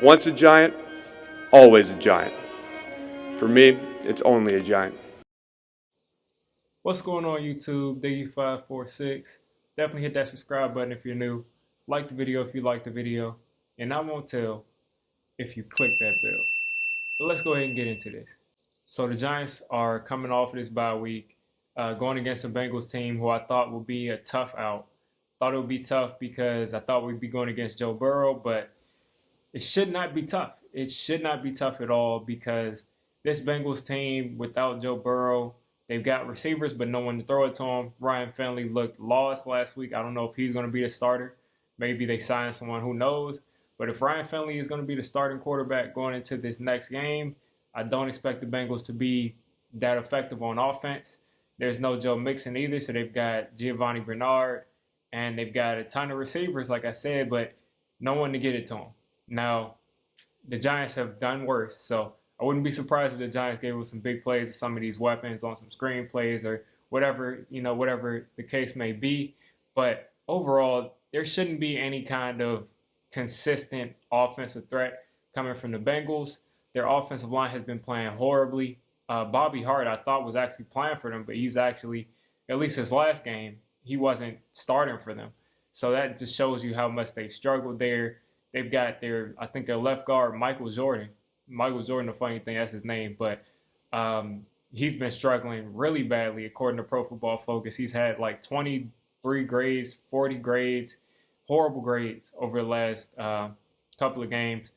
Once a giant, always a giant. For me, it's only a giant. What's going on YouTube? Diggy546. Definitely hit that subscribe button if you're new. Like the video if you like the video. And I won't tell if you click that bell. But let's go ahead and get into this. So the Giants are coming off of this bye week, going against the Bengals team who I thought would be a tough out. Thought it would be tough because I thought we'd be going against Joe Burrow, but it should not be tough. It should not be tough at all because this Bengals team, without Joe Burrow, they've got receivers, but no one to throw it to him. Ryan Finley looked lost last week. I don't know if he's going to be the starter. Maybe they signed someone, who knows. But if Ryan Finley is going to be the starting quarterback going into this next game, I don't expect the Bengals to be that effective on offense. There's no Joe Mixon either, so they've got Giovanni Bernard, and they've got a ton of receivers, like I said, but no one to get it to them. Now, the Giants have done worse, so I wouldn't be surprised if the Giants gave us some big plays with some of these weapons on some screen plays or whatever, whatever the case may be. But overall, there shouldn't be any kind of consistent offensive threat coming from the Bengals. Their offensive line has been playing horribly. Bobby Hart, I thought, was actually playing for them, but he's actually, at least his last game, he wasn't starting for them. So that just shows you how much they struggled there. They've got I think their left guard, Michael Jordan. Michael Jordan, the funny thing, that's his name, but he's been struggling really badly according to Pro Football Focus. He's had like 23 grades, 40 grades, horrible grades over the last couple of games,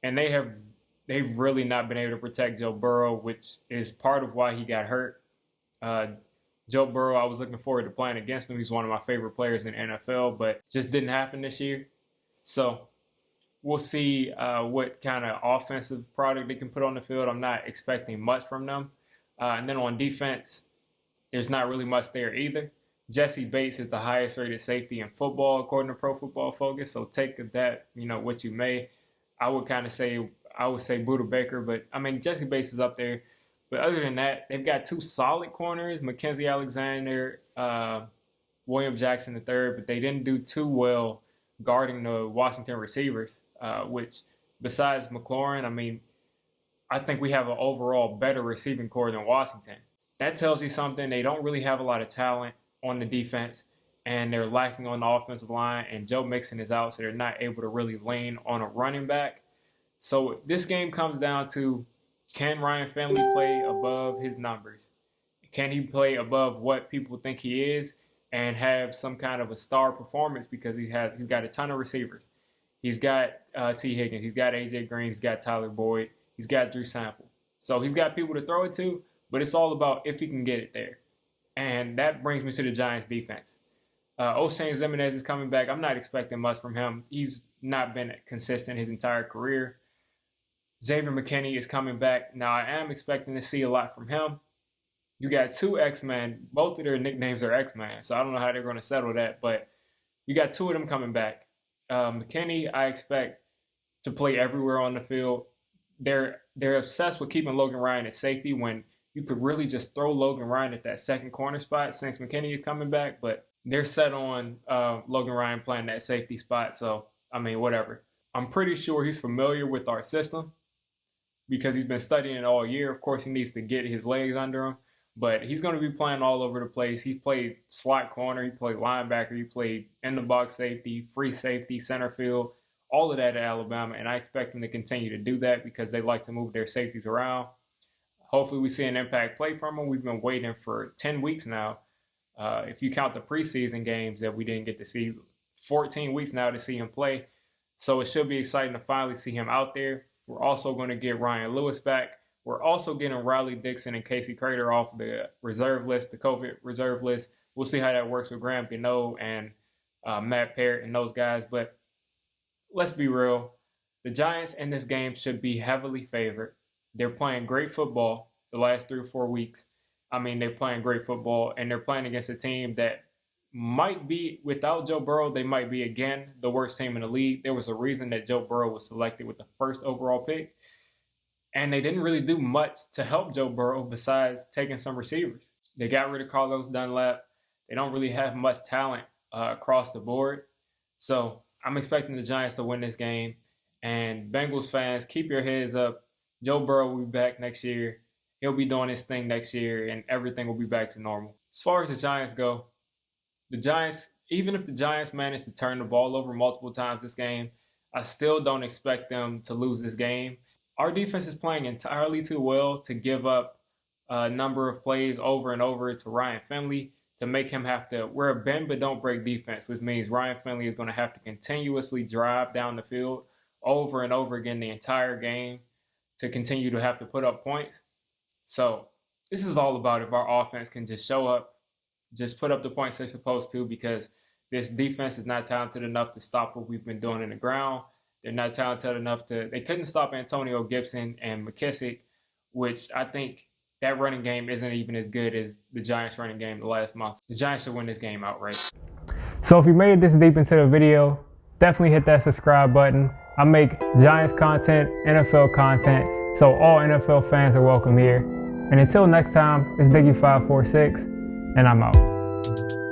and they've really not been able to protect Joe Burrow, which is part of why he got hurt. Joe Burrow, I was looking forward to playing against him. He's one of my favorite players in the NFL, but just didn't happen this year. So we'll see what kind of offensive product they can put on the field. I'm not expecting much from them. And then on defense, there's not really much there either. Jesse Bates is the highest rated safety in football, according to Pro Football Focus. So take that, what you may. I would say Buda Baker, but I mean, Jesse Bates is up there. But other than that, they've got two solid corners, Mackenzie Alexander, William Jackson III, but they didn't do too well guarding the Washington receivers, which besides McLaurin, I mean, I think we have an overall better receiving core than Washington. That tells you something. They don't really have a lot of talent on the defense, and they're lacking on the offensive line, and Joe Mixon is out, so they're not able to really lean on a running back. So this game comes down to, can Ryan Finley play above his numbers? Can he play above what people think he is and have some kind of a star performance, because he's got a ton of receivers. He's got T. Higgins. He's got A.J. Green. He's got Tyler Boyd. He's got Drew Sample. So he's got people to throw it to, but it's all about if he can get it there. And that brings me to the Giants' defense. O'Shane Ximines is coming back. I'm not expecting much from him. He's not been consistent his entire career. Xavier McKinney is coming back. Now, I am expecting to see a lot from him. You got two X-Men. Both of their nicknames are X-Men, so I don't know how they're going to settle that, but you got two of them coming back. McKinney, I expect to play everywhere on the field. They're obsessed with keeping Logan Ryan at safety when you could really just throw Logan Ryan at that second corner spot since McKinney is coming back, but they're set on Logan Ryan playing that safety spot, so, I mean, whatever. I'm pretty sure he's familiar with our system because he's been studying it all year. Of course, he needs to get his legs under him, but he's going to be playing all over the place. He played slot corner, he played linebacker, he played in the box safety, free safety, center field, all of that at Alabama, and I expect him to continue to do that because they like to move their safeties around. Hopefully we see an impact play from him. We've been waiting for 10 weeks now. If you count the preseason games that we didn't get to see, 14 weeks now to see him play. So it should be exciting to finally see him out there. We're also going to get Ryan Lewis back. We're also getting Riley Dixon and Casey Crater off the reserve list, the COVID reserve list. We'll see how that works with Graham Gano and Matt Parrott and those guys. But let's be real. The Giants in this game should be heavily favored. They're playing great football the last 3 or 4 weeks. I mean, they're playing great football, and they're playing against a team that might be, without Joe Burrow, they might be, again, the worst team in the league. There was a reason that Joe Burrow was selected with the first overall pick, and they didn't really do much to help Joe Burrow besides taking some receivers. They got rid of Carlos Dunlap. They don't really have much talent across the board. So I'm expecting the Giants to win this game. And Bengals fans, keep your heads up. Joe Burrow will be back next year. He'll be doing his thing next year, and everything will be back to normal. As far as the Giants go, the Giants, even if the Giants manage to turn the ball over multiple times this game, I still don't expect them to lose this game. Our defense is playing entirely too well to give up a number of plays over and over to Ryan Finley to make him have to, we're a bend but don't break defense, which means Ryan Finley is going to have to continuously drive down the field over and over again the entire game to continue to have to put up points. So this is all about if our offense can just show up, just put up the points they're supposed to, because this defense is not talented enough to stop what we've been doing in the ground. They're not talented enough they couldn't stop Antonio Gibson and McKissick, which I think that running game isn't even as good as the Giants running game the last month. The Giants should win this game outright. So if you made it this deep into the video, definitely hit that subscribe button. I make Giants content, NFL content, so all NFL fans are welcome here. And until next time, it's Diggy546, and I'm out.